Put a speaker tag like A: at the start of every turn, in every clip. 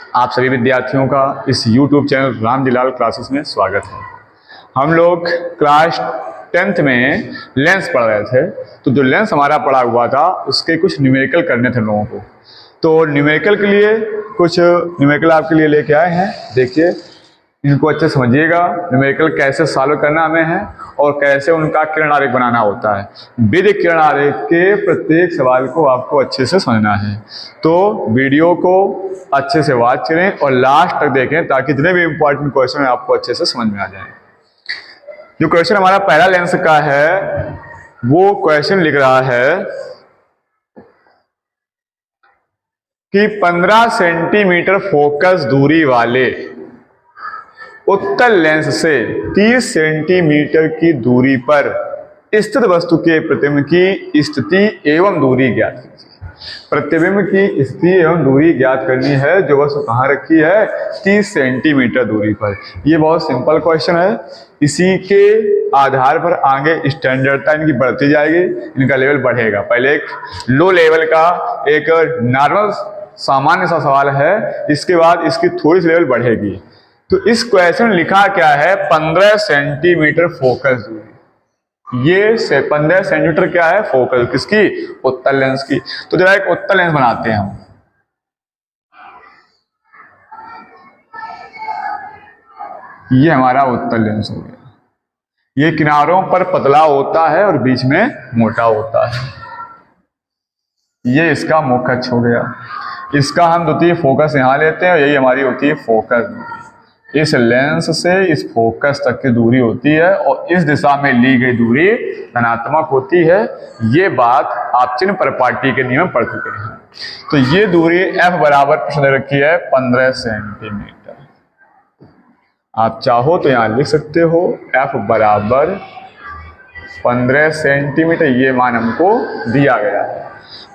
A: आप सभी विद्यार्थियों का इस YouTube चैनल रामजीलाल क्लासेस में स्वागत है। हम लोग क्लास 10th में लेंस पढ़ रहे थे, तो जो लेंस हमारा पढ़ा हुआ था उसके कुछ न्यूमेरिकल करने थे लोगों को। तो न्यूमेरिकल के लिए कुछ न्यूमेरिकल आपके लिए लेके आए हैं, देखिए इनको अच्छे समझिएगा। न्यूमेरिकल कैसे सॉल्व करना हमें है और कैसे उनका किरण आरेख बनाना होता है। विधि किरण आरेख के प्रत्येक सवाल को आपको अच्छे से समझना है, तो वीडियो को अच्छे से वॉच करें और लास्ट तक देखें ताकि जितने भी इंपॉर्टेंट क्वेश्चन है आपको अच्छे से समझ में आ जाए। जो क्वेश्चन हमारा पहला लेंस का है वो क्वेश्चन लिख रहा है कि 15 सेंटीमीटर फोकस दूरी वाले उत्तल लेंस से 30 सेंटीमीटर की दूरी पर स्थित वस्तु के प्रतिबिंब की स्थिति एवं दूरी ज्ञात कीजिए। प्रतिबिंब की स्थिति एवं दूरी ज्ञात करनी है। जो वस्तु कहाँ रखी है? 30 सेंटीमीटर दूरी पर। ये बहुत सिंपल क्वेश्चन है। इसी के आधार पर आगे स्टैंडर्डता इनकी बढ़ती जाएगी, इनका लेवल बढ़ेगा। पहले एक लो लेवल का एक नॉर्मल सामान्य सा सवाल है, इसके बाद इसकी थोड़ी सी लेवल बढ़ेगी। तो इस क्वेश्चन लिखा क्या है? 15 सेंटीमीटर फोकस दूरी। ये से 15 सेंटीमीटर क्या है? फोकस किसकी? उत्तल लेंस की। तो जरा एक उत्तल लेंस बनाते हैं हम। ये हमारा उत्तल लेंस हो गया। ये किनारों पर पतला होता है और बीच में मोटा होता है। ये इसका मुख्य अक्ष हो गया। इसका हम द्वितीय फोकस यहां लेते हैं और यही हमारी होती है फोकस दूरी। इस लेंस से इस फोकस तक की दूरी होती है और इस दिशा में ली गई दूरी धनात्मक होती है। ये बात आप चिन्ह परिपाटी के नियम पढ़ चुके हैं। तो ये दूरी F बराबर प्रश्न दे रखी है 15 सेंटीमीटर। आप चाहो तो यहां लिख सकते हो F बराबर 15 सेंटीमीटर। ये मान हमको दिया गया है।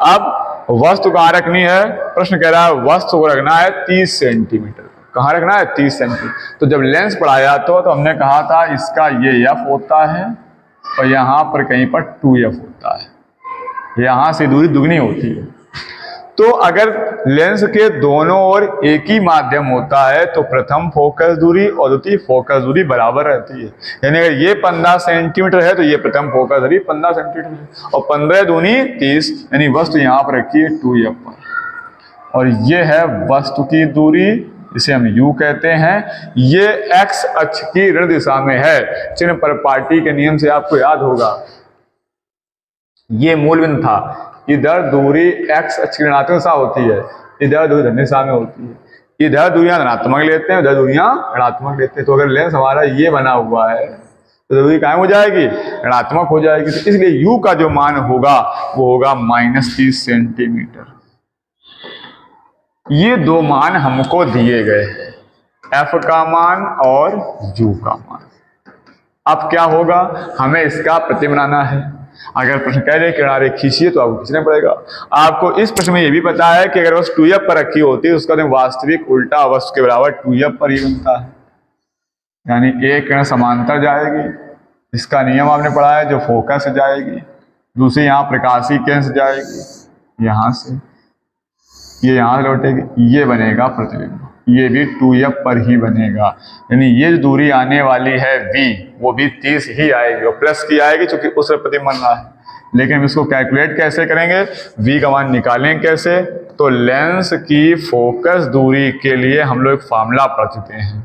A: अब वस्तु कहाँ रखनी है? प्रश्न कह रहा है वस्तु को रखना है 30 सेंटीमीटर। कहाँ रखना है? 30 सेंटीमीटर। तो जब लेंस पढ़ाया तो हमने कहा था इसका ये F होता है और यहाँ पर कहीं पर 2F होता है। यहाँ से दूरी दुगनी होती है। तो अगर लेंस के दोनों ओर एक ही माध्यम होता है तो प्रथम फोकस दूरी और द्वितीय फोकस दूरी बराबर रहती है। यानी अगर ये 15 सेंटीमीटर है तो ये प्रथम फोकस दूरी 15 सेंटीमीटर है और 15 दूनी 30, यानी वस्तु यहाँ पर रखी है 2F पर। और ये है वस्तु की दूरी, इसे हम U कहते हैं। ये X अक्ष की ऋण दिशा में है। चिन्ह परिपाटी के नियम से आपको याद होगा, ये मूल बिंदु था। इधर दूरी X अक्ष की ऋणात्मक दिशा होती है, इधर दूरी धनात्मक दिशा में होती है। इधर दूरियां धनात्मक लेते हैं, उधर दूरियां ऋणात्मक लेते हैं। तो अगर लेंस हमारा ये बना हुआ है तो दूरी क्या हो जाएगी? ऋणात्मक हो जाएगी। तो इसलिए U का जो मान होगा वो होगा -30 सेंटीमीटर। ये दो मान हमको दिए गए हैं, F का मान और U का मान। अब क्या होगा? हमें इसका प्रतिबिंब बनाना है। अगर प्रश्न कह रहे किरण आरेख खींचिए तो आपको खींचना पड़ेगा। आपको इस प्रश्न में यह भी पता है कि अगर वस्तु 2F पर रखी होती है उसका तो वास्तविक उल्टा वस्तु के बराबर 2F पर ही बनता है, यानी एक किरण समांतर जाएगी। इसका नियम आपने पढ़ा है, जो फोकस से जाएगी, दूसरी यहाँ प्रकाशीय किरण से जाएगी, यहाँ से ये यहाँ लौटेगी, ये बनेगा प्रतिबिंब। ये भी 2F पर ही बनेगा। यानी ये जो दूरी आने वाली है V, वो भी 30 ही आएगी और प्लस की आएगी क्योंकि उस प्रतिबिंब बन रहा है। लेकिन इसको कैलकुलेट कैसे करेंगे? V का मान निकालेंगे कैसे? तो लेंस की फोकस दूरी के लिए हम लोग एक फार्मूला पढ़ चुके हैं।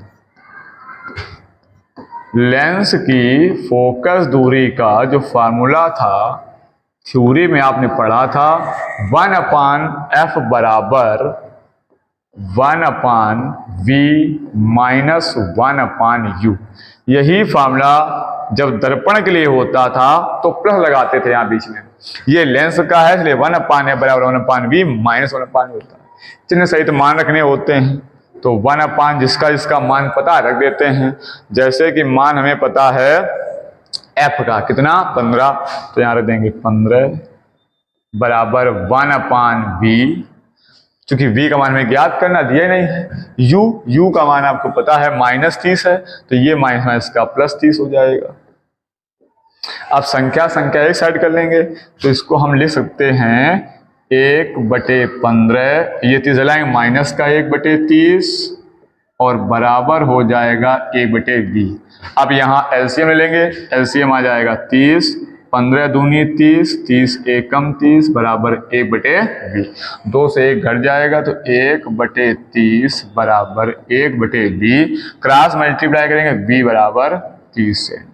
A: लेंस की फोकस दूरी का जो फार्मूला था थ्योरी में आपने पढ़ा था, 1/F बराबर 1/V माइनस 1/U। यही फार्मूला जब दर्पण के लिए होता था तो प्लस लगाते थे यहाँ बीच में। ये लेंस का है इसलिए 1/F बराबर 1/V माइनस 1/U होता है। चिन्ह सहित मान रखने होते हैं तो 1/, जिसका मान पता रख देते हैं। जैसे कि मान हमें पता है F का कितना? 15, तो यहाँ रख देंगे 15 बराबर 1/V। चूंकि V का मान हमें ज्ञात करना दिया नहीं है। U का मान आपको पता है -30 है, तो ये माइनस का +30 हो जाएगा। अब संख्या एक साइड कर लेंगे तो इसको हम लिख सकते हैं 1/15, ये 30 लाएंगे माइनस का 1/30 और बराबर हो जाएगा 1/20। अब यहाँ एलसीएम ले लेंगे, एलसीएम आ जाएगा 30, 15 दूनी 30, 30 एकम 30 बराबर 1/20। 2 से 1 घट जाएगा तो 1/30 बराबर 1/20। क्रॉस मल्टीप्लाई करेंगे, b बराबर 30 सेंटीमीटर।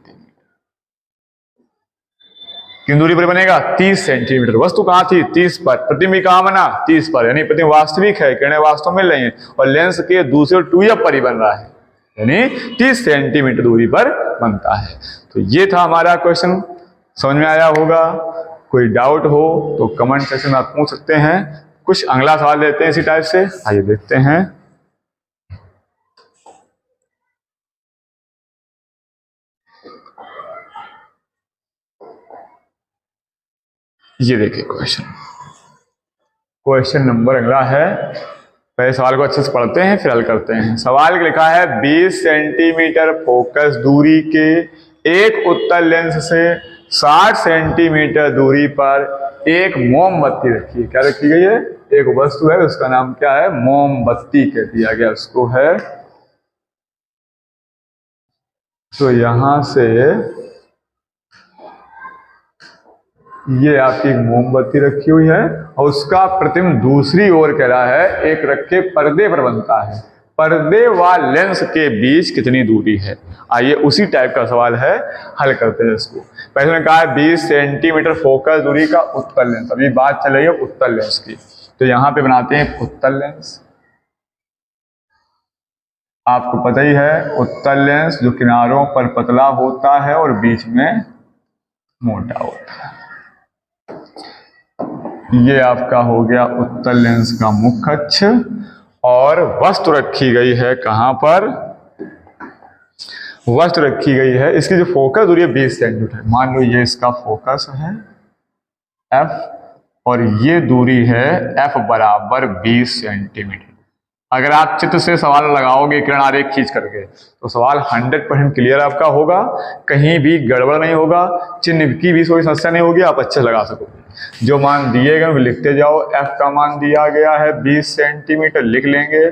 A: किन दूरी पर बनेगा? 30 सेंटीमीटर। वस्तु कहाँ थी? 30 पर। प्रतिबिंब कहाँ बना? 30 पर, यानी प्रतिबिंब वास्तविक है, किरणें वास्तव में मिल रही हैं और लेंस के दूसरे 2f पर ही बन रहा है, यानी 30 सेंटीमीटर दूरी पर बनता है। तो ये था हमारा क्वेश्चन, समझ में आया होगा। कोई डाउट हो तो कमेंट सेक्शन में आप पूछ सकते हैं। कुछ अगला सवाल लेते हैं इसी टाइप से, आइए देखते हैं। ये देखिए क्वेश्चन नंबर अगला है। पहले सवाल को अच्छे से पढ़ते हैं फिर हल करते हैं। सवाल लिखा है 20 सेंटीमीटर फोकस दूरी के एक उत्तल लेंस से 60 सेंटीमीटर दूरी पर एक मोमबत्ती रखी है। क्या रखी गई है? एक वस्तु है, उसका नाम क्या है? मोमबत्ती कह दिया गया उसको है। तो यहां से ये आपकी मोमबत्ती रखी हुई है और उसका प्रतिबिंब दूसरी ओर कह रहा है एक रखे पर्दे पर बनता है। पर्दे व लेंस के बीच कितनी दूरी है? आइए उसी टाइप का सवाल है, हल करते हैं इसको। पहले ने कहा है 20 सेंटीमीटर फोकस दूरी का उत्तल लेंस। अभी बात चल रही है उत्तल लेंस की, तो यहां पे बनाते हैं उत्तल लेंस। आपको पता ही है उत्तल लेंस जो किनारों पर पतला होता है और बीच में मोटा होता है। ये आपका हो गया उत्तल लेंस का मुख्य अक्ष और वस्तु रखी गई है कहां पर? वस्तु रखी गई है, इसकी जो फोकस दूरी है 20 सेंटीमीटर। मान लो ये इसका फोकस है f और ये दूरी है f बराबर 20 सेंटीमीटर। अगर आप चित्र से सवाल लगाओगे किरण आरेख खींच करके तो सवाल 100% क्लियर आपका होगा, कहीं भी गड़बड़ नहीं होगा, चिन्ह की भी कोई समस्या नहीं होगी, आप अच्छे लगा सकोगे। जो मान दिए गए लिखते जाओ। f का मान दिया गया है 20 सेंटीमीटर, लिख लेंगे।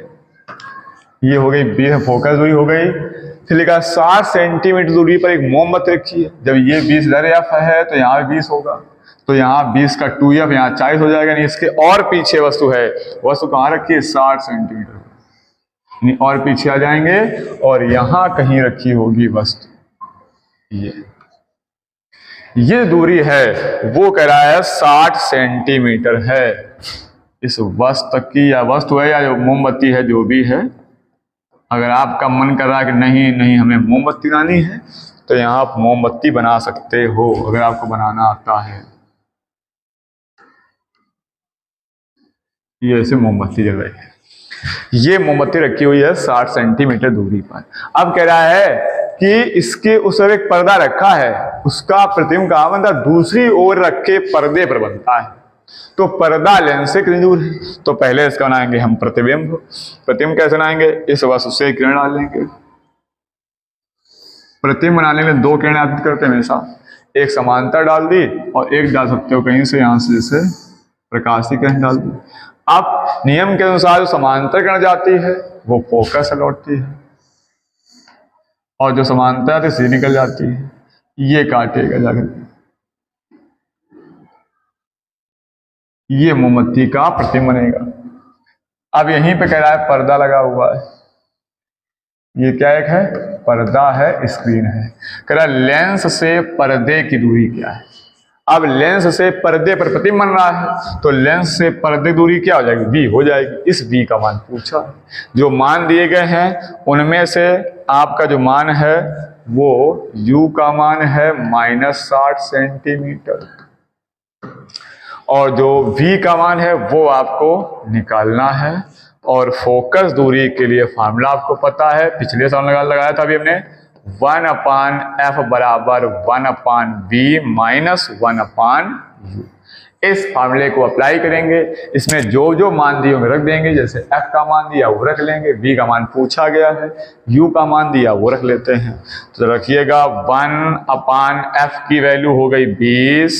A: ये हो गई 20 फोकस दूरी हो गई। फिर लिखा 60 सेंटीमीटर दूरी पर एक मोमबत्ती रखी है। जब ये 20 इधर f है तो यहाँ 20 होगा, तो यहाँ 20 का 2f यहाँ 40 हो जाएगा। नहीं, इसके और पीछे वस्तु है, वस्तु कहाँ रखी है? 60 सेंटीमीटर, और पीछे आ जाएंगे और यहाँ कहीं रखी होगी वस्तु। ये दूरी है वो कह रहा है 60 सेंटीमीटर है इस वस्तु की, या वस्तु है या जो मोमबत्ती है, जो भी है। अगर आपका मन कर रहा है कि नहीं हमें मोमबत्ती बनानी है तो यहाँ आप मोमबत्ती बना सकते हो, अगर आपको बनाना आता है। ये ऐसे मोमबत्ती जल रही है, ये मोमबत्ती रखी हुई है 60 सेंटीमीटर दूरी पर। अब कह रहा है कि इसके उस ओर एक पर्दा रखा है, उसका प्रतिबिंब कहाँ बनता है? दूसरी ओर रखे पर्दे पर बनता है। तो पर्दा लेंस से कितनी दूर है? तो पहले इसका बनाएंगे हम प्रतिबिंब। प्रतिबिंब कैसे बनाएंगे? इस वस्तु से किरण डालेंगे। प्रतिबिंब बनाने के लिए 2 किरणें आती करते हैं हमेशा, एक समांतर डाल दी और एक डाल सकते हो कहीं से, यहां से जैसे प्रकाश की किरण डाल दी। अब नियम के अनुसार जो समांतर किरण जाती है वो फोकस से लौटती है और जो समांतर से निकल जाती है ये काटेगा जाकर। ये मोमबत्ती का प्रतिबिंब बनेगा। अब यहीं पे कह रहा है पर्दा लगा हुआ है, ये क्या एक है? पर्दा है, स्क्रीन है। कह रहा है लेंस से पर्दे की दूरी क्या है? अब लेंस से पर्दे पर प्रतिबिंब बन रहा है तो लेंस से पर्दे दूरी क्या हो जाएगी? b हो जाएगी। इस b का मान पूछा है। जो मान दिए गए हैं उनमें से आपका जो मान है वो u का मान है -60 सेंटीमीटर और जो v का मान है वो आपको निकालना है। और फोकस दूरी के लिए फार्मूला आपको पता है, पिछले साल लगाया था अभी हमने, 1/f बराबर 1/v माइनस 1/u। इस फार्मूले को अप्लाई करेंगे, इसमें जो जो मान दिए होंगे रख देंगे। जैसे f का मान दिया वो रख लेंगे, v का मान पूछा गया है, u का मान दिया वो रख लेते हैं। तो रखिएगा 1/f की वैल्यू हो गई 20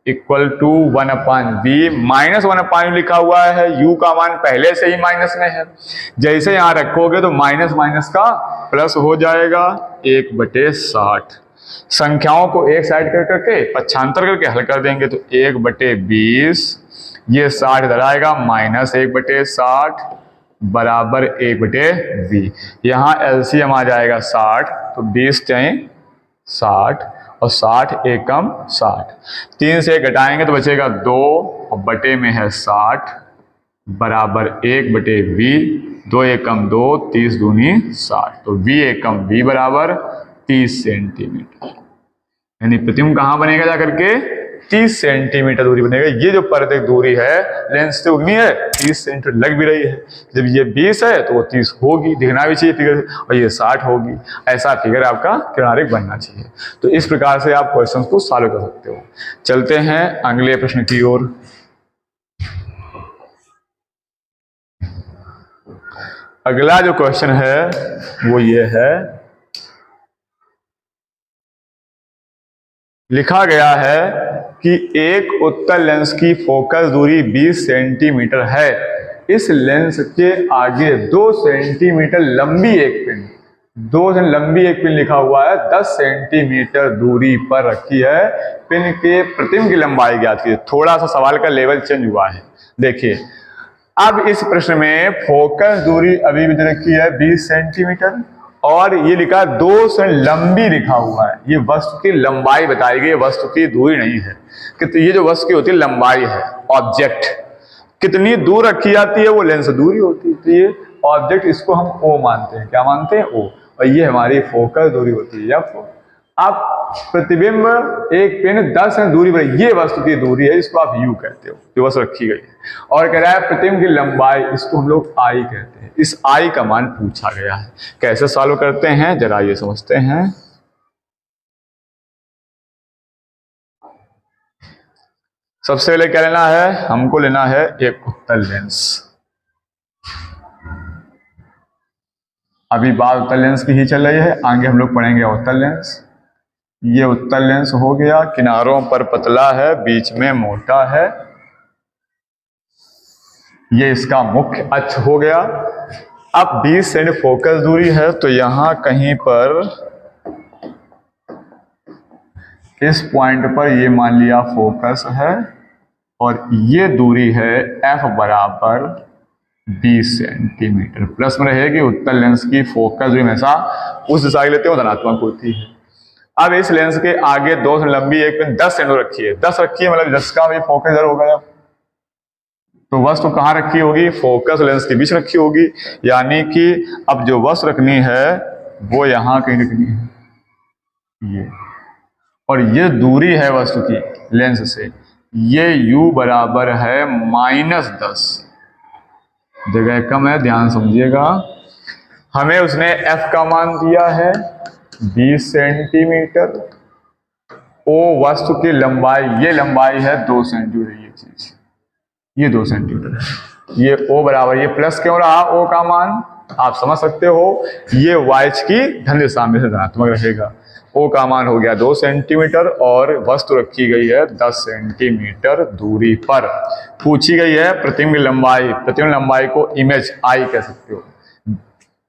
A: इक्वल टू 1/v, -1/u लिखा हुआ है, u का मान पहले से ही माइनस में है, जैसे यहां रखोगे तो माइनस माइनस का प्लस हो जाएगा 1/60। संख्याओं को एक साइड कर करके पक्षांतर करके हल कर देंगे तो 1/20, ये 60 इधर आएगा, -1/60 बराबर 1/v। यहाँ एलसीएम आ जाएगा 60, तो 20 चाहे 60 और 60 एकम 60, 3 से घटाएंगे तो बचेगा 2 और बटे में है 60 बराबर 1/v, 2 एकम 2, 30 दूनी 60, तो v एकम v बराबर 30 सेंटीमीटर। यानी प्रतिबिंब कहाँ बनेगा जाकर के 30 सेंटीमीटर दूरी बनेगा। ये जो परत दूरी है लेंस से उतनी है 30 सेंटीमीटर लग भी रही है, जब ये 20 है तो वो 30 होगी, दिखना भी चाहिए फिगर, और ये 60 होगी, ऐसा फिगर आपका किरणारेख बनना चाहिए। तो इस प्रकार से आप क्वेश्चन को सॉल्व कर सकते हो। चलते हैं अगले प्रश्न की ओर। अगला जो क्वेश्चन है वो ये है, लिखा गया है कि एक उत्तल लेंस की फोकस दूरी 20 सेंटीमीटर है, इस लेंस के आगे 2 सेंटीमीटर लंबी एक पिन, 2 लंबी एक पिन लिखा हुआ है, 10 सेंटीमीटर दूरी पर रखी है। पिन के प्रतिबिंब की लंबाई ज्ञात कीजिए। थोड़ा सा सवाल का लेवल चेंज हुआ है, देखिए अब इस प्रश्न में फोकस दूरी अभी भी रखी है 20 सेंटीमीटर, और ये लिखा 2 से लंबी लिखा हुआ है, ये वस्तु की लंबाई बताई गई, वस्तु की दूरी नहीं है। कि ये जो वस्तु की होती है लंबाई है, ऑब्जेक्ट कितनी दूर रखी जाती है वो लेंस दूरी होती है, तो ये ऑब्जेक्ट इसको हम ओ मानते हैं, क्या मानते हैं ओ, और ये हमारी फोकस दूरी होती है एफ। अब प्रतिबिंब एक पिन 10 से दूरी पर, ये वस्तु की दूरी है, इसको आप यू कहते हो, जो वस्तु रखी गई है, और कह रहा है प्रतिबिंब की लंबाई, इसको हम लोग आई कहते हैं। इस आई का मान पूछा गया है, कैसे सॉल्व करते हैं जरा ये समझते हैं। सबसे पहले क्या लेना है, हमको लेना है एक उत्तल लेंस। अभी बात उत्तल लेंस की ही चल रही है, आगे हम लोग पढ़ेंगे उत्तल लेंस। ये उत्तल लेंस हो गया, किनारों पर पतला है, बीच में मोटा है, ये इसका मुख्य अक्ष हो गया। अब 20 सेंट फोकस दूरी है, तो यहां कहीं पर इस पॉइंट पर ये मान लिया फोकस है, और ये दूरी है f बराबर 20 सेंटीमीटर। प्लस में रहेगी, उत्तल लेंस की फोकस दूरी हमेशा उस दिशा की लेते हो धनात्मक होती है। अब इस लेंस के आगे 2 से लंबी एक पिन 10 सेंटीमीटर रखी है, 10 रखी है मतलब 10 का भी फोकस इधर हो गया, तो वस्तु कहाँ रखी होगी, फोकस लेंस के बीच रखी होगी, यानी कि अब जो वस्तु रखनी है वो यहां कहीं रखनी है, ये, और ये दूरी है वस्तु की लेंस से, ये u बराबर है -10, जगह कम है ध्यान समझिएगा। हमें उसने f का मान दिया है 20 सेंटीमीटर, ओ वस्तु की लंबाई, ये लंबाई है 2 सेंटीमीटर, ये चीज ये 2 सेंटीमीटर है, ये ओ बराबर, ये प्लस क्यों रहा ओ का मान आप समझ सकते हो, ये वाइच की धन दिशा में से धनात्मक रहेगा। ओ का मान हो गया 2 सेंटीमीटर, और वस्तु रखी गई है 10 सेंटीमीटर दूरी पर। पूछी गई है प्रतिबिंब की लंबाई, प्रतिबिंब लंबाई को इमेज आई कह सकते हो,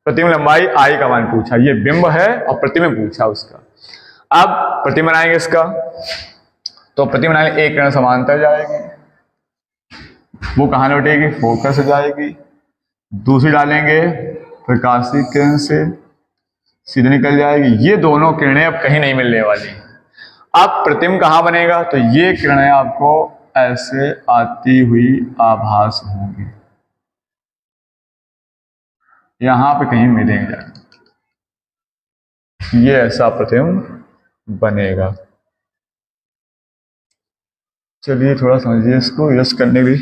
A: प्रतिबिंब लंबाई आई का मान पूछा, ये बिंब है और प्रतिबिंब पूछा उसका। अब प्रतिबिंब बनाएंगे इसका, तो प्रतिबिंब बनाएंगे, एक किरण समांतर जाएगी, वो कहां लौटेगी, फोकस से जाएगी, दूसरी डालेंगे प्रकाशित किरण से सीधे निकल जाएगी, ये दोनों किरणें अब कहीं नहीं मिलने वाली। अब प्रतिबिंब कहां बनेगा, तो ये किरणें आपको ऐसे आती हुई आभास होंगी, यहां पे कहीं मिलेंगे, ये ऐसा प्रतिबिंब बनेगा। चलिए थोड़ा समझिए इसको, यस करने भी,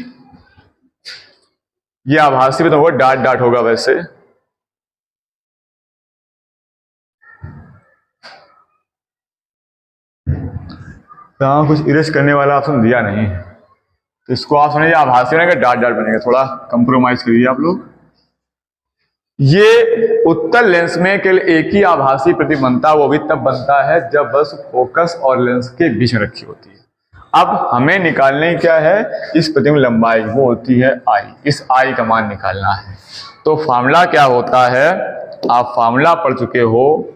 A: ये आभासी भी तो होगा, डाट डाट होगा वैसे, यहां कुछ इरेज करने वाला ऑप्शन दिया नहीं है, तो इसको आप समझिए आभासी बनेगा, डाट डाट बनेगा, थोड़ा कंप्रोमाइज करिए आप लोग। ये उत्तल लेंस में केवल एक ही आभासी प्रतिबिंब बनता है, वो भी तब बनता है जब बस फोकस और लेंस के बीच में रखी होती है। अब हमें निकालने क्या है, इस प्रतिबिंब लंबाई, वो होती है आई। इस आई का मान निकालना है। तो फार्मूला क्या होता है, आप फार्मूला पढ़ चुके हो,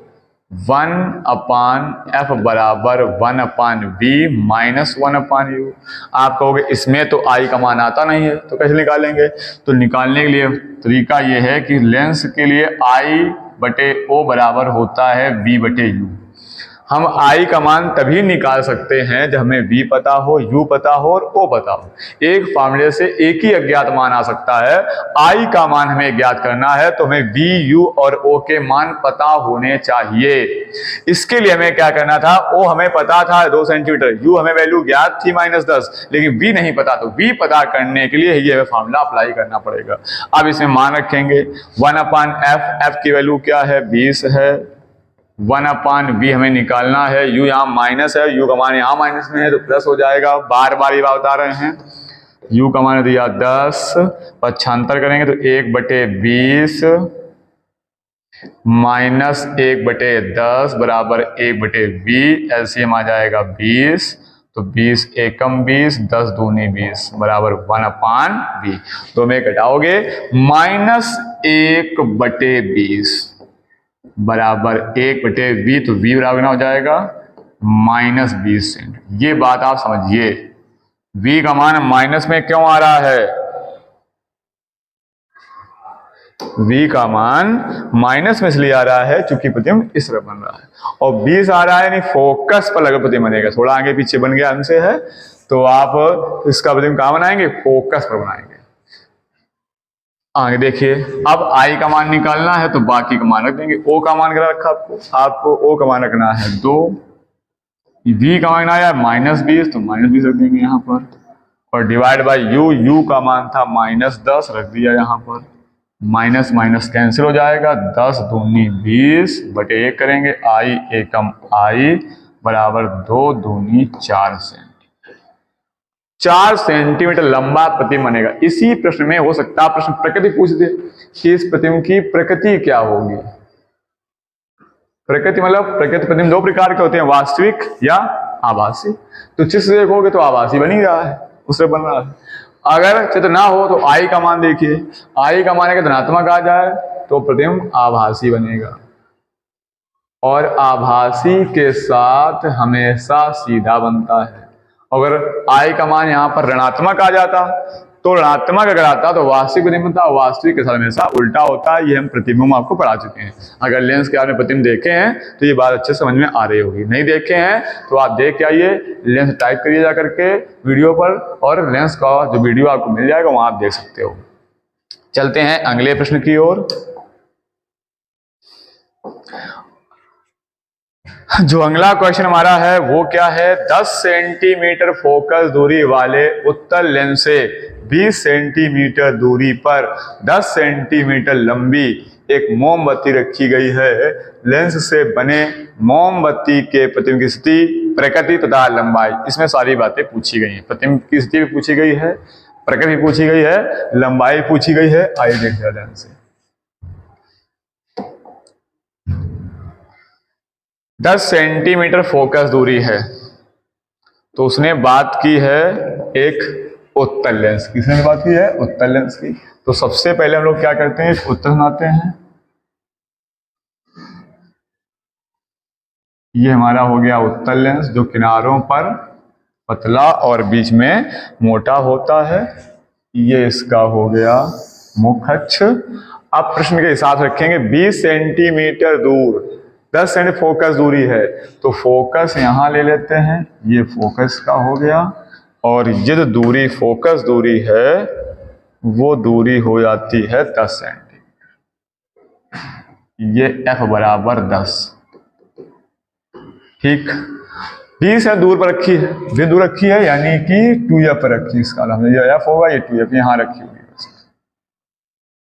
A: 1/f बराबर 1/v माइनस 1/u। आप कहोगे इसमें तो आई का मान आता नहीं है, तो कैसे निकालेंगे? तो निकालने के लिए तरीका ये है कि लेंस के लिए आई बटे ओ बराबर होता है v बटे यू। हम आई का मान तभी निकाल सकते हैं जब हमें v पता हो, u पता हो और o पता हो। एक फार्मूले से एक ही अज्ञात मान आ सकता है। आई का मान हमें ज्ञात करना है तो हमें v, u और o के मान पता होने चाहिए। इसके लिए हमें क्या करना था, o हमें पता था 2 सेंटीमीटर, u हमें वैल्यू ज्ञात थी -10, लेकिन v नहीं पता, तो v पता करने के लिए ये हमें फार्मूला अप्लाई करना पड़ेगा। अब इसमें मान रखेंगे 1/f, f की वैल्यू क्या है, 20 है। 1/v हमें निकालना है, u यहाँ माइनस है, u का मान यहाँ माइनस में है तो प्लस हो जाएगा। बार बार ये बात बता रहे हैं। u का मान दिया 10, पक्षांतर करेंगे तो 1/20 माइनस 1/10 बराबर 1/v। एलसीएम आ जाएगा 20, तो 20 एकम 20, 10 दूनी 20 बराबर 1/v। तो में घटाओगे -1/20 बराबर 1/v, तो v बराबर हो जाएगा -20 सेंट। ये बात आप समझिए, v का मान माइनस में क्यों आ रहा है, v का मान माइनस में इसलिए आ रहा है क्योंकि प्रतिबिंब इस तरह बन रहा है, और 20 आ रहा है यानी फोकस पर लगा प्रतिबिंब बनेगा। थोड़ा आगे पीछे बन गया हमसे है, तो आप इसका प्रतिबिंब कहां बनाएंगे, फोकस पर बनाएंगे। आगे देखिए, अब आई का मान निकालना है तो बाकी का मान रख देंगे। ओ का मान क्या रखा आपको ओ का मान रखना है 2, v का मान आया -20 तो -20 रख देंगे यहाँ पर, और डिवाइड बाय u का मान था -10 रख दिया यहाँ पर। माइनस माइनस कैंसिल हो जाएगा, 10 दूनी 20 बटे 1 करेंगे, आई एकम आई बराबर 2 दूनी 4 सेंटीमीटर। 4 सेंटीमीटर लंबा प्रतिबिंब बनेगा। इसी प्रश्न में हो सकता है प्रश्न प्रकृति पूछ दे कि इस प्रतिबिंब की प्रकृति क्या होगी। प्रकृति मतलब प्रकृति प्रतिबिंब 2 प्रकार के होते हैं, वास्तविक या आभासी। तो चित्र से देखोगे तो आभासी बन ही रहा है, उससे बन रहा है। अगर चित्र ना हो तो आई का मान देखिए, आई का मान अगर धनात्मक आ जाए तो प्रतिबिंब आभासी बनेगा, और आभासी के साथ हमेशा सीधा बनता है। अगर आई का मान यहाँ पर ऋणात्मक आ जाता तो ऋणात्मक अगर आता तो वास्तविक प्रतिबिंब बनता, वास्तविक के साथ हमेशा उल्टा होता है। ये हम प्रतिबिंब आपको पढ़ा चुके हैं। अगर लेंस के आपने प्रतिबिंब देखे हैं तो ये बात अच्छे समझ में आ रही होगी, नहीं देखे हैं तो आप देख के आइए, लेंस टाइप करिए जा करके वीडियो पर, और लेंस का जो वीडियो आपको मिल जाएगा वहां आप देख सकते हो। चलते हैं अगले प्रश्न की ओर। जो अगला क्वेश्चन हमारा है वो क्या है, 10 सेंटीमीटर फोकस दूरी वाले उत्तल लेंस से 20 सेंटीमीटर दूरी पर 10 सेंटीमीटर लंबी एक मोमबत्ती रखी गई है। लेंस से बने मोमबत्ती के प्रतिबिंब की स्थिति, प्रकृति तथा लंबाई, इसमें सारी बातें पूछी गई हैं। प्रतिबिंब की स्थिति भी पूछी गई है, प्रकृति भी पूछी गई है, लंबाई पूछी गई है। आइए देखते हैं ध्यान से। 10 सेंटीमीटर फोकस दूरी है, तो उसने बात की है एक उत्तल लेंस। किसने बात की है, उत्तल लेंस की। तो सबसे पहले हम लोग क्या करते हैं, एक उत्तल बनाते हैं। ये हमारा हो गया उत्तल लेंस, जो किनारों पर पतला और बीच में मोटा होता है। ये इसका हो गया मुख्य अक्ष। अब प्रश्न के हिसाब से रखेंगे 20 सेंटीमीटर दूर 10 सेंटीमीटर फोकस दूरी है, तो फोकस यहां ले लेते हैं, ये फोकस का हो गया, और ये जो दूरी फोकस दूरी है वो दूरी हो जाती है 10 सेंटीमीटर। ये f बराबर 10, ठीक। 20 है दूर पर रखी है, भी दूर रखी है यानी कि 2f पर रखी, इसका नाम ये f होगा, ये 2f यहां रखी होगी वस्तु,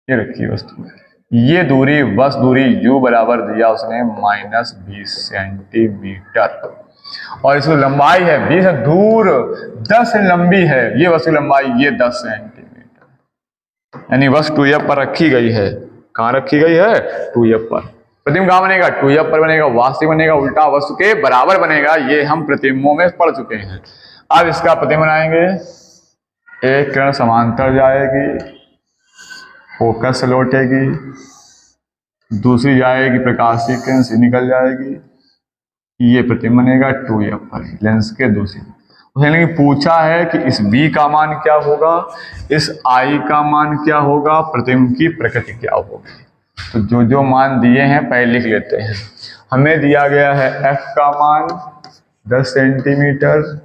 A: ये रखी वस्तु है। ये दूरी बस दूरी u बराबर दिया उसने -20 सेंटीमीटर, और इसकी लंबाई है 20 है दूर 10 लंबी है, ये वस्तु लंबाई ये 10 सेंटीमीटर, यानी बस 2f पर रखी गई है। कहाँ रखी गई है, 2f पर। प्रतिबिंब कहाँ बनेगा, 2f पर बनेगा, वास्तविक बनेगा, उल्टा वस्तु के बराबर बनेगा। ये हम प्रतिबिंबों में पढ़ चुके हैं। अब इसका प्रतिबिंब बनाएंगे। एक किरण समांतर जाएगी, फोकस से लौटेगी, दूसरी जाएगी प्रकाशीय किरण से निकल जाएगी, ये प्रतिबिंब बनेगा 2f पर लेंस के दूसरी। उसने पूछा है कि इस b का मान क्या होगा, इस I का मान क्या होगा, प्रतिबिंब की प्रकृति क्या होगी। तो जो जो मान दिए हैं पहले लिख लेते हैं। हमें दिया गया है f का मान 10 सेंटीमीटर,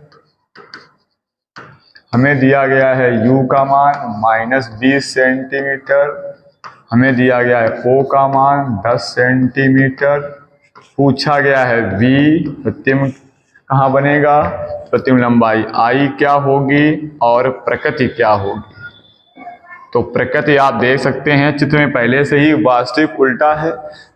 A: हमें दिया गया है u का मान -20 सेंटीमीटर, हमें दिया गया है o का मान 10 सेंटीमीटर, पूछा गया है v प्रतिबिंब कहाँ बनेगा, प्रतिबिंब लंबाई I क्या होगी और प्रकृति क्या होगी। तो प्रकृति आप देख सकते हैं चित्र में पहले से ही वास्तविक उल्टा है,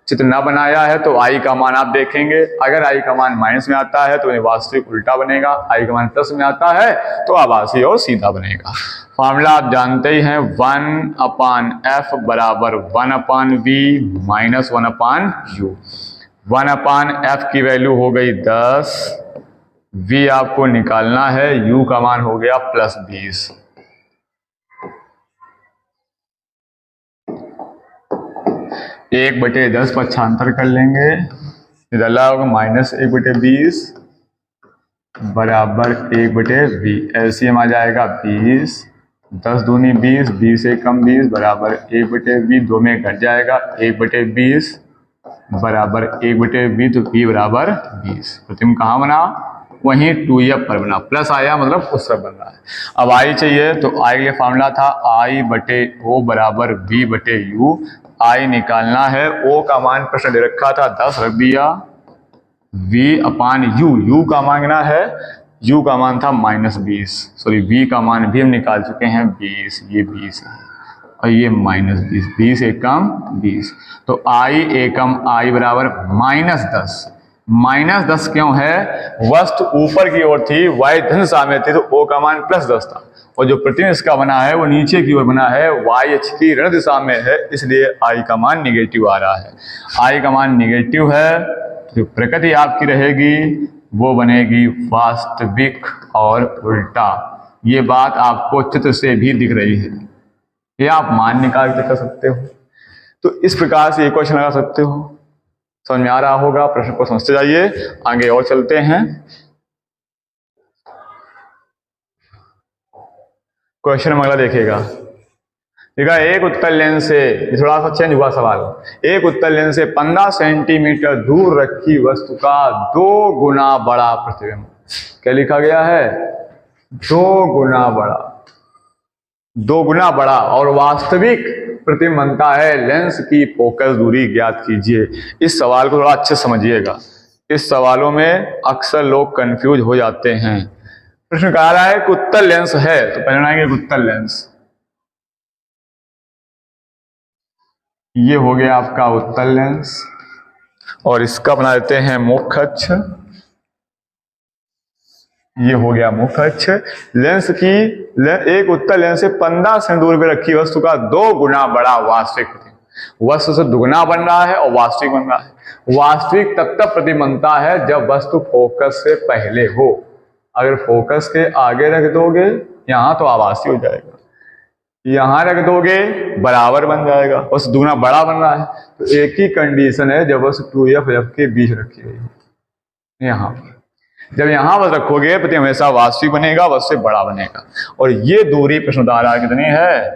A: चित्र न बनाया है तो I का मान आप देखेंगे, अगर I का मान माइनस में आता है तो वास्तविक उल्टा बनेगा, I का मान प्लस में आता है तो आभासी और सीधा बनेगा। फॉर्मूला आप जानते ही हैं, 1/f बराबर 1/v माइनस 1/u। 1/f की वैल्यू हो गई 10, v आपको निकालना है, u का मान हो गया +20। एक बटे 10 पक्षांतर कर लेंगे, निकला होगा -1/20 बराबर 1/v। एलसीएम आ जाएगा 20, 10 दूनी 20, 20 से कम 20 बराबर 1/v, 2 में घट जाएगा 1/20 बराबर 1/v, तो v बराबर 20। प्रतिबिंब कहाँ बना, वहीं 2f पर बना, प्लस आया मतलब उस तरफ बन रहा है। अब I चाहिए तो I के लिए फॉर्मूला था I/O बराबर v/u। I निकालना है, O का मान प्रश्न दे रखा था 10 रख दिया, v/u, u का मांगना है, u का मान था -20, सॉरी v का मान भी हम निकाल चुके हैं 20, ये 20 है और ये -20, 20 एकम 20, तो I एकम I बराबर -10। -10 क्यों है, वस्तु ऊपर की ओर थी, y धन दिशा में थी, तो O का मान +10 था, और जो प्रतिबिंब इसका बना है वो नीचे की ओर बना है, y अक्ष की ऋण दिशा में है, इसलिए I का मान निगेटिव आ रहा है। I का मान निगेटिव है, जो प्रकृति आपकी रहेगी वो बनेगी वास्तविक और उल्टा। ये बात आपको चित्र से भी दिख रही है, ये आप मान निकाल के कर सकते हो। तो इस प्रकार से एक क्वेश्चन लगा सकते हो। समझ में आ रहा होगा, प्रश्न को समझते जाइए, आगे और चलते हैं। क्वेश्चन अगला देखिएगा, एक उत्तल लेंस से, थोड़ा सा चेंज हुआ सवाल, एक उत्तल लेंस से 15 सेंटीमीटर दूर रखी वस्तु का 2 गुना बड़ा प्रतिबिंब, क्या लिखा गया है, 2 गुना बड़ा, 2 गुना बड़ा और वास्तविक प्रतिबिंब बनता है, लेंस की फोकस दूरी ज्ञात कीजिए। इस सवाल को थोड़ा अच्छे समझिएगा, इस सवालों में अक्सर लोग कंफ्यूज हो जाते हैं। प्रश्न कह रहा है कि उत्तल लेंस है, तो पहले बनाएंगे उत्तल लेंस। ये हो गया आपका उत्तल लेंस, और इसका बना देते हैं मुख्य अक्ष, ये हो गया मुख्य अक्ष। लेंस की एक उत्तल लेंस से 15 सेंटीमीटर दूर पे रखी वस्तु का 2 गुना बड़ा वास्तविक प्रतिबिंब, वस्तु से दुगना बन रहा है और वास्तविक बन रहा है। वास्तविक तब प्रतिबिंब बनता है जब वस्तु फोकस से पहले हो, अगर फोकस के आगे रख दोगे यहाँ तो आभासी हो जाएगा, यहां रख दोगे बराबर बन जाएगा, बस दुगना बड़ा बन रहा है। तो एक ही कंडीशन है जब बस 2f के बीच रखी गई है, यहाँ पर जब यहाँ बस रखोगे तो हमेशा वास्तविक बनेगा, बस से बड़ा बनेगा। और ये दूरी प्रश्न बता रहा है कितनी है,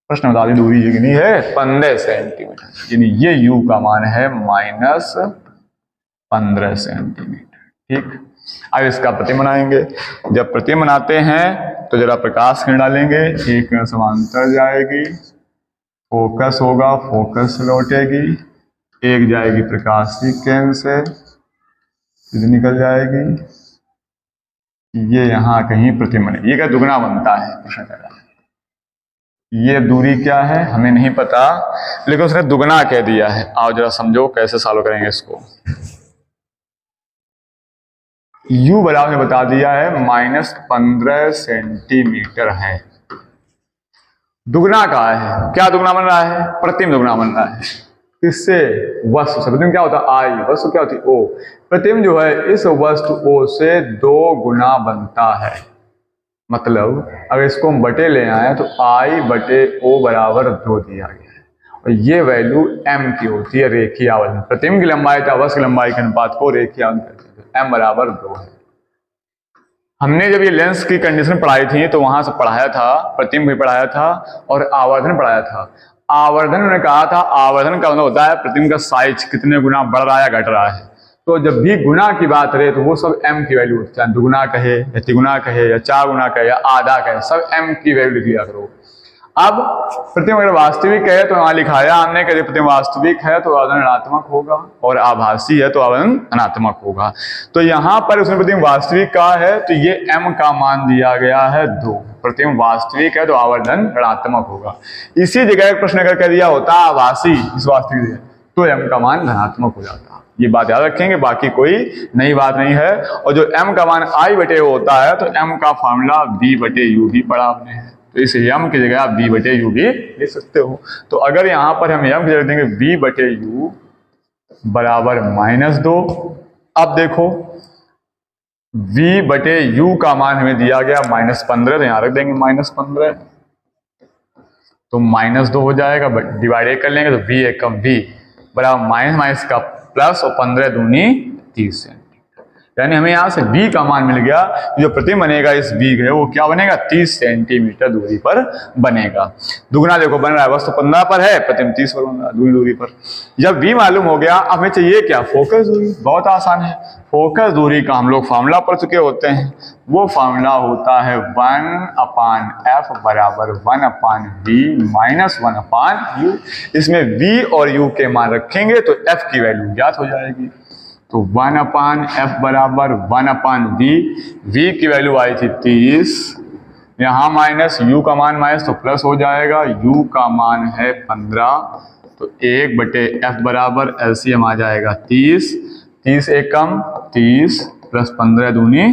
A: प्रश्न बता दी दूरी कितनी है, 15 सेंटीमीटर, यानी ये u का मान है -15 सेंटीमीटर। ठीक, अब इसका प्रतिबिंब बनाएंगे। जब प्रतिबिंब बनाते हैं तो जरा प्रकाश किरण डालेंगे, एक किरण समांतर जाएगी, फोकस होगा, फोकस से लौटेगी, एक जाएगी प्रकाशीय किरण से, सीधी निकल जाएगी, ये यहाँ कहीं प्रतिबिंब बने, ये क्या दुगना बनता है, प्रश्न कर रहा है। ये दूरी क्या है हमें नहीं पता, लेकिन उसने दुगना कह दिया है। आओ जरा समझो कैसे सॉल्व करेंगे इसको। u बराबर ने बता दिया है -15 सेंटीमीटर है, दुगना कहा है, क्या दुगना बन रहा है, प्रतिबिंब दुगना बन रहा है, किससे? वस्तु से। प्रतिबिंब क्या होता है? आई। वस्तु क्या होती है? ओ। प्रतिबिंब जो है इस वस्तु ओ से 2 गुना बनता है। मतलब अगर इसको हम बटे ले आए तो आई बटे ओ बराबर 2 दिया गया है और ये वैल्यू m की होती है रेखीय आवर्धन। प्रतिबिंब की लंबाई तथा वस्तु की लंबाई के अनुपात को रेखीय आवर्धन कहते हैं। m बराबर 2 है। हमने जब ये लेंस की कंडीशन पढ़ाई थी तो वहां से पढ़ाया था, प्रतिबिंब भी पढ़ाया था और आवर्धन पढ़ाया था। आवर्धन में कहा था आवर्धन का मतलब होता है प्रतिबिंब का साइज कितने गुना बढ़ रहा है या घट रहा है। तो जब भी गुना की बात रहे तो वो सब m की वैल्यू होती है, चाहे दुगुना कहे या तिगुना कहे या 4 गुना कहे या आधा कहे, सब m की वैल्यू लिख लिया करो। अब प्रतिबिंब अगर वास्तविक है तो यहाँ लिखाया हमने कि प्रतिबिंब वास्तविक है तो आवर्धन ऋणात्मक होगा और आभासी है तो आवर्धन धनात्मक होगा। तो यहाँ पर उसमें प्रतिबिंब वास्तविक का है तो ये m का मान दिया गया है 2। प्रतिबिंब वास्तविक है तो आवर्धन ऋणात्मक होगा। इसी जगह एक प्रश्न अगर कह दिया होता आभासी इस वास्तविक तो m का मान धनात्मक हो जाता। ये बात याद रखेंगे, बाकी कोई नई बात नहीं है। और जो m का मान i बटे होता है तो m का फॉर्मूला v बटे u भी पढ़ा आपने है, तो इस m की जगह आप v बटे u भी ले सकते हो। तो अगर यहाँ पर हम m की जगह देंगे v बटे u बराबर -2। अब देखो v बटे u का मान हमें दिया गया -15, तो यहाँ रख देंगे -15 तो -2 हो जाएगा। डिवाइड कर लेंगे तो v एकम v बराबर माइनस का प्लस और 15 दूनी 30 सेंटीमीटर। यानी हमें यहाँ से v का मान मिल गया। जो प्रतिबिंब बनेगा इस v है वो क्या बनेगा? 30 सेंटीमीटर दूरी पर बनेगा। दुगुना देखो बन रहा है, वस्तु 15 पर है, प्रतिबिंब 30 पर बन रहा है दूरी पर। जब v मालूम हो गया अब हमें चाहिए क्या? फोकस दूरी। बहुत आसान है। फोकस दूरी का हम लोग फार्मूला पढ़ चुके होते हैं। वो फार्मूला होता है 1/f बराबर 1/v माइनस 1/u। इसमें v और u के मान रखेंगे तो f की वैल्यू ज्ञात हो जाएगी। तो 1/f बराबर 1/v। v की वैल्यू आई थी 30, यहाँ माइनस u का मान माइनस तो प्लस हो जाएगा। u का मान है 15 तो 1/f बराबर एलसीएम आ जाएगा 30। 30 एकम 30 प्लस 15 दूनी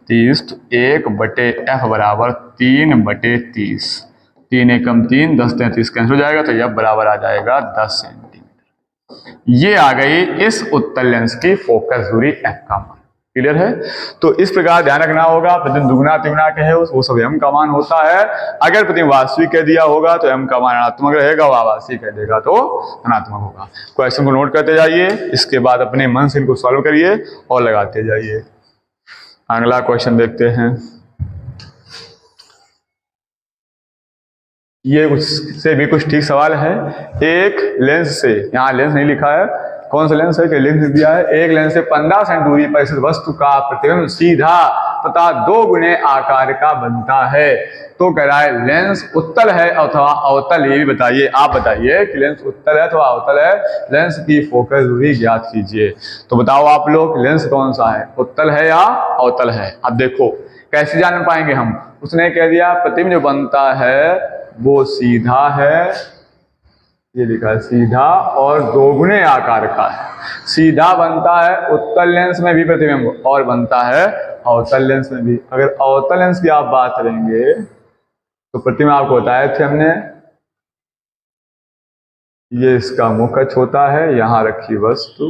A: 30 तो 1/f बराबर 3/30। 3 एकम 3 10 33 कैंसिल हो जाएगा तो यह बराबर आ जाएगा 10 सेंटीमीटर। ये आ गई इस उत्तल लेंस की फोकस दूरी f का मान। क्लियर है? तो इस प्रकार ध्यान रखना होगा। प्रतिबिंब दुगुना तिगुना कहे वो सब m का मान होता है। अगर प्रतिबिंब वास्तविक कह दिया होगा तो m का मान ऋणात्मक रहेगा, और आभासी कह देगा तो धनात्मक होगा। क्वेश्चन को नोट करते जाइए, इसके बाद अपने मन से इनको सॉल्व करिए और लगाते जाइए। अगला क्वेश्चन देखते हैं। ये उससे भी कुछ ठीक सवाल है। एक लेंस से, यहाँ लेंस नहीं लिखा है, कौन सा लेंस है कि लेंस दिया है। एक लेंस से 15 सेंट दूरी पर स्थित वस्तु का प्रतिबिंब सीधा तथा 2 गुने आकार का बनता है। तो कह रहा है लेंस उत्तल है अथवा अवतल। ये भी बताइए, आप बताइए कि लेंस उत्तल है अथवा अवतल है। लेंस की फोकस दूरी ज्ञात कीजिए। तो बताओ आप लोग लेंस कौन सा है, उत्तल है या अवतल है? अब देखो कैसे जान पाएंगे हम। उसने कह दिया प्रतिबिंब जो बनता है वो सीधा है, ये लिखा है सीधा और 2 गुने आकार का है। सीधा बनता है उत्तल लेंस में भी प्रतिबिंब और बनता है अवतल लेंस में भी। अगर अवतल लेंस की आप बात करेंगे तो प्रतिबिंब आपको बताए थे हमने, ये इसका मुख्य अक्ष होता है, यहाँ रखी वस्तु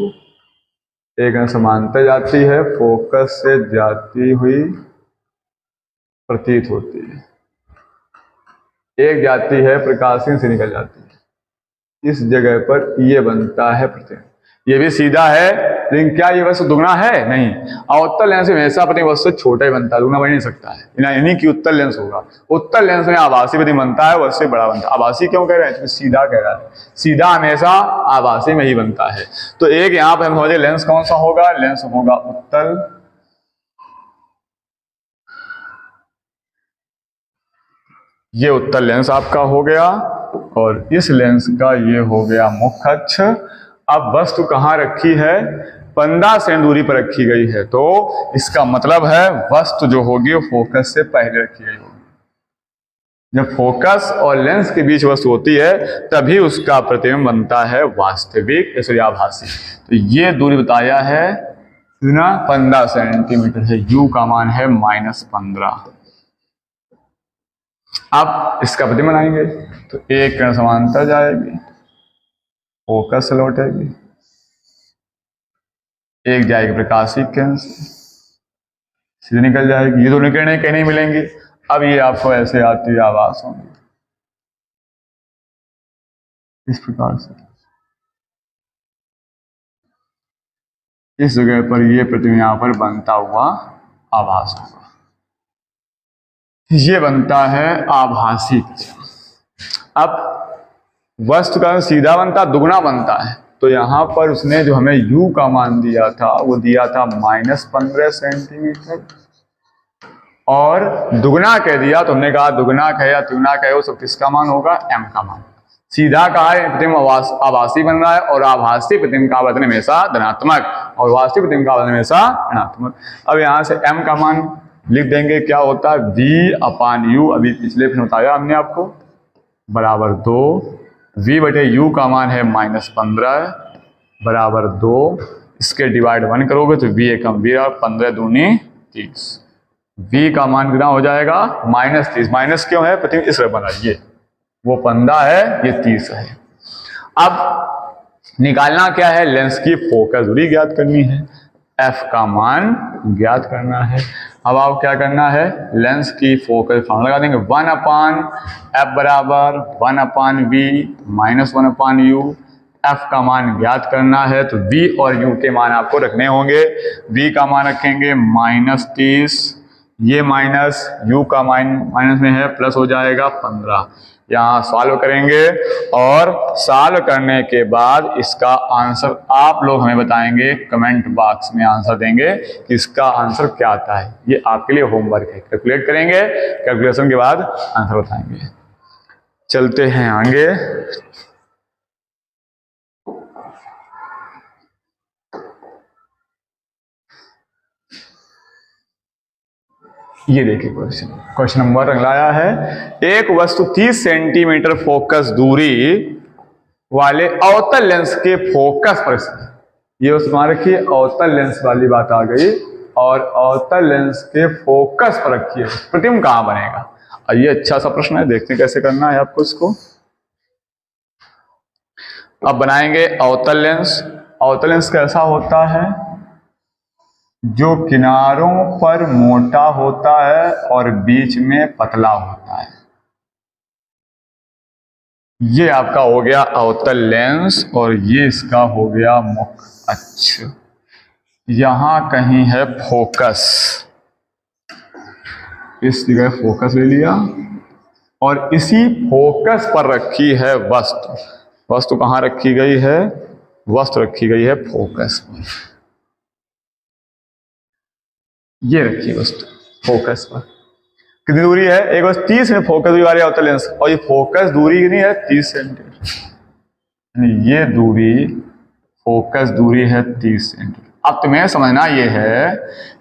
A: एक समांतर जाती है, फोकस से जाती हुई प्रतीत होती है, एक जाती है प्रकाशीय से निकल जाती है। इस जगह पर ये बनता है प्रतिबिंब। ये भी सीधा है लेकिन क्या ये वस्तु दुगना है? नहीं। अवतल लेंस में हमेशा प्रतिबिंब वस्तु छोटा ही बनता है, दुगना बन नहीं सकता है, यानी कि उत्तल लेंस होगा। उत्तल लेंस में आभासी प्रतिबिंब बनता है, वस्तु बड़ा बनता है। आभासी क्यों कह रहे हैं? सीधा कह रहा है, सीधा हमेशा आभासी में ही बनता है। तो एक यहाँ पर हम समझे लेंस कौन सा होगा, लेंस होगा उत्तल। ये उत्तल लेंस आपका हो गया और इस लेंस का ये हो गया मुख्य अक्ष। अब वस्तु कहाँ रखी है? 15 सेंट दूरी पर रखी गई है, तो इसका मतलब है वस्तु जो होगी वो फोकस से पहले रखी गई होगी। जब फोकस और लेंस के बीच वस्तु होती है तभी उसका प्रतिबिंब बनता है वास्तविक आभासी। तो ये दूरी बताया है ना 15 सेंटीमीटर है। u का मान है -15। अब इसका प्रतिबिंब बनाएंगे तो एक किरण समांतर जाएगी फोकस से लौटेगी, एक जाएगी प्रकाशिक किरण से, सीधे निकल जाएगी। ये दोनों किरणें कहीं नहीं मिलेंगी। अब ये आपको ऐसे आती हुई आवाज होंगी इस प्रकार से। इस जगह पर ये प्रतिबिंब यहां पर बनता हुआ आभास होगा। ये बनता है आभासी प्रतिबिंब। अब वस्तु का सीधा बनता, दुगना बनता है, तो यहां पर उसने जो हमें u का मान दिया था वो दिया था -15 सेंटीमीटर, और दुगना कह दिया तो हमने कहा दुगना कहे या तिगुना कहे वो सब किसका मान होगा, m का मान। सीधा कहा है प्रतिबिंब आभासी बन रहा है, और आभासी प्रतिबिंब का आवर्तन हमेशा धनात्मक और वास्तविक प्रतिबिंब का आवर्तन हमेशा ऋणात्मक। अब यहाँ से m का मान लिख देंगे, क्या होता है v/u, अभी पिछले प्रश्न बताया हमने आपको, बराबर 2, v/u का मान है -15 बराबर 2, इसके डिवाइड 1 करोगे तो v एकम v, 15 दूनी 30, v का मान कितना हो जाएगा -30। माइनस क्यों है, प्रतिबिंब इस तरह बना, ये वो 15 है, ये 30 है। अब निकालना क्या है, लेंस की फोकस दूरी ज्ञात करनी है, f का मान ज्ञात करना है। अब आप क्या करना है, लेंस की फोकस फॉर्मूला लगा देंगे, 1/f बराबर 1/v माइनस 1/u। f का मान ज्ञात करना है तो v और u के मान आपको रखने होंगे। v का मान रखेंगे -30, ये माइनस u का माइनस में है, प्लस हो जाएगा 15। यहाँ सॉल्व करेंगे और सॉल्व करने के बाद इसका आंसर आप लोग हमें बताएंगे, कमेंट बॉक्स में आंसर देंगे कि इसका आंसर क्या आता है। ये आपके लिए होमवर्क है, कैलकुलेट करेंगे, कैलकुलेशन के बाद आंसर बताएंगे। चलते हैं आगे। ये देखिए क्वेश्चन नंबर लाया है, एक वस्तु 30 सेंटीमीटर फोकस दूरी वाले अवतल लेंस के फोकस पर, ये उसमें रखिए अवतल लेंस वाली बात आ गई, और अवतल लेंस के फोकस पर रखिए, प्रतिबिंब कहां बनेगा। और ये अच्छा सा प्रश्न है, देखते हैं कैसे करना है आपको इसको। अब बनाएंगे अवतल लेंस। अवतल लेंस कैसा होता है, जो किनारों पर मोटा होता है और बीच में पतला होता है। ये आपका हो गया अवतल लेंस, और ये इसका हो गया मुख अक्ष। यहां कहीं है फोकस, इस जगह फोकस ले लिया, और इसी फोकस पर रखी है वस्तु। वस्तु कहां रखी गई है, वस्तु रखी गई है फोकस पर, ये रखी वस्तु फोकस पर। कितनी दूरी है, एक बस 30 में फोकस दूरी वाले अवतल लेंस, और ये फोकस दूरी कितनी है 30 सेंटीमीटर, ये दूरी फोकस दूरी है 30 सेंटीमीटर। अब तुम्हें समझना ये है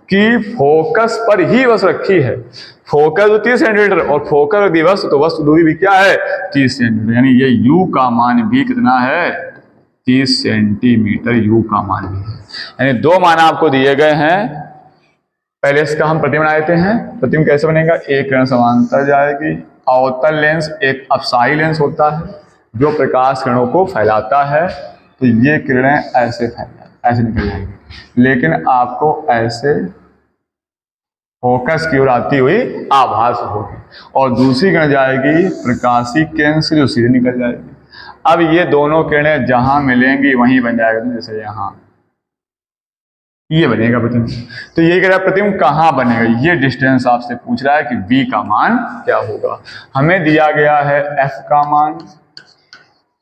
A: कि फोकस पर ही वस्तु रखी है, फोकस 30 सेंटीमीटर और फोकस रखी वस्तु, तो वस्तु दूरी भी क्या है 30 सेंटीमीटर, यानी ये u का मान भी कितना है 30 सेंटीमीटर u का मान भी है। यानी दो मान आपको दिए गए हैं। पहले इसका हम प्रतिबिंब बना लेते हैं। प्रतिबिंब कैसे बनेगा, एक किरण समांतर जाएगी। अवतल लेंस एक अपसारी लेंस होता है जो प्रकाश किरणों को फैलाता है, तो ये किरणें ऐसे ऐसे निकल जाएंगी, लेकिन आपको ऐसे फोकस की ओर आती हुई आभास होगी, और दूसरी किरण जाएगी प्रकाशी किरण से जो सीधे निकल जाएगी। अब ये दोनों किरणें जहां मिलेंगी वहीं बन जाएगा, जैसे यहाँ ये बनेगा प्रतिबिंब। तो ये कह रहा है प्रतिबिंब कहाँ बनेगा, ये डिस्टेंस आपसे पूछ रहा है कि v का मान क्या होगा। हमें दिया गया है f का मान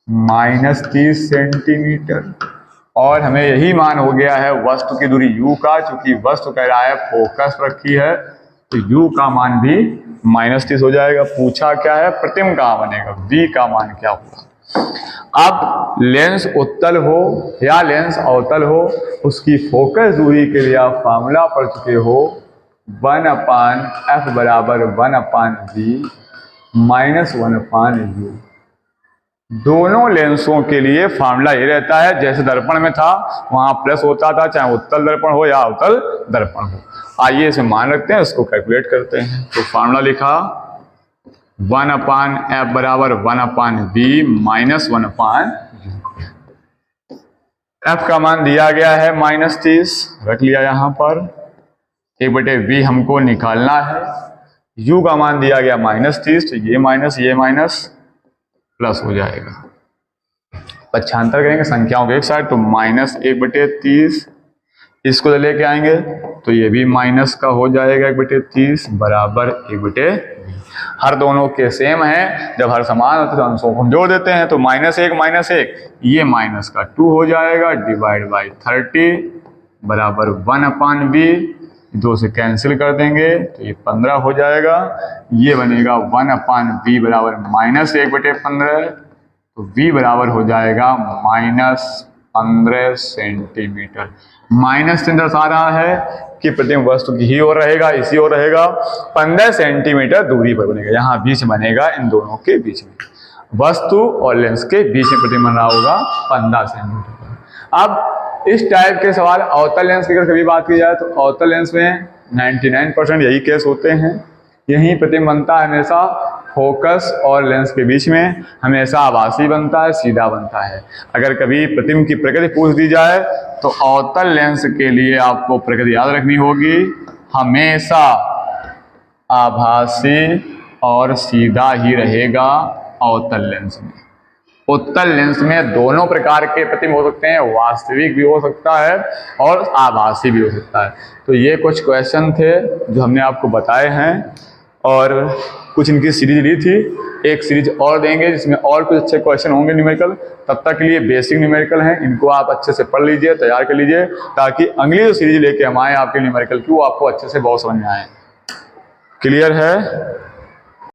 A: -30 सेंटीमीटर, और हमें यही मान हो गया है वस्तु की दूरी u का, चूंकि वस्तु कह रहा है फोकस रखी है, तो u का मान भी -30 हो जाएगा। पूछा क्या है, प्रतिबिंब कहाँ बनेगा, v का मान क्या होगा। अब लेंस उत्तल हो या लेंस अवतल हो, उसकी फोकस दूरी के लिए आप फार्मूला पढ़ चुके हो, 1/f बराबर 1/v माइनस 1/u। दोनों लेंसों के लिए फार्मूला ये रहता है, जैसे दर्पण में था वहां प्लस होता था, चाहे उत्तल दर्पण हो या अवतल दर्पण हो। आइए इसे मान रखते हैं, इसको कैलकुलेट करते हैं। तो फार्मूला लिखा 1/f बराबर 1/v माइनस 1/u। f का मान दिया गया है -30, रख लिया यहाँ पर। 1/v हमको निकालना है। u का मान दिया गया -30, तो ये माइनस प्लस हो जाएगा। पक्षांतर करेंगे संख्याओं के एक साइड, तो -1/30, इसको लेके आएंगे तो ये भी माइनस का हो जाएगा 1/30 बराबर 1/v। हर दोनों के सेम है, जब हर समान होते तो अंशों को हम जोड़ देते हैं, तो -1 ये माइनस का 2 हो जाएगा डिवाइड बाई 30 बराबर 1/v। 2 से कैंसिल कर देंगे तो ये 15 हो जाएगा। ये बनेगा 1/v बराबर -1/15, तो v बराबर हो जाएगा -15 सेंटीमीटर। माइनस से दर्शा रहा है कि प्रतिबिंब वस्तु की ही ओर रहेगा, इसी ओर रहेगा। 15 सेंटीमीटर दूरी पर बनेगा, यहाँ बीच बनेगा इन दोनों के बीच में, वस्तु और लेंस के बीच में प्रतिबिंब बन रहा होगा 15 सेंटीमीटर। अब इस टाइप के सवाल अवतल लेंस की अगर कभी बात की जाए तो अवतल लेंस में 99% यही केस होते हैं। यही प्रतिबिंब बनता है हमेशा फोकस और लेंस के बीच में, हमेशा आभासी बनता है, सीधा बनता है। अगर कभी प्रतिबिंब की प्रकृति पूछ दी जाए तो अवतल लेंस के लिए आपको प्रकृति याद रखनी होगी, हमेशा आभासी और सीधा ही रहेगा अवतल लेंस में। उत्तल लेंस में दोनों प्रकार के प्रतिबिंब हो सकते हैं, वास्तविक भी हो सकता है और आभासी भी हो सकता है। तो ये कुछ क्वेश्चन थे जो हमने आपको बताए हैं और कुछ इनकी सीरीज ली थी। एक सीरीज और देंगे जिसमें और कुछ अच्छे क्वेश्चन होंगे न्यूमेरिकल। तब तक के लिए बेसिक न्यूमेरिकल हैं, इनको आप अच्छे से पढ़ लीजिए, तैयार कर लीजिए, ताकि अगली जो सीरीज लेके हम आए आपके न्यूमेरिकल की वो आपको अच्छे से बहुत समझ में आए। क्लियर है?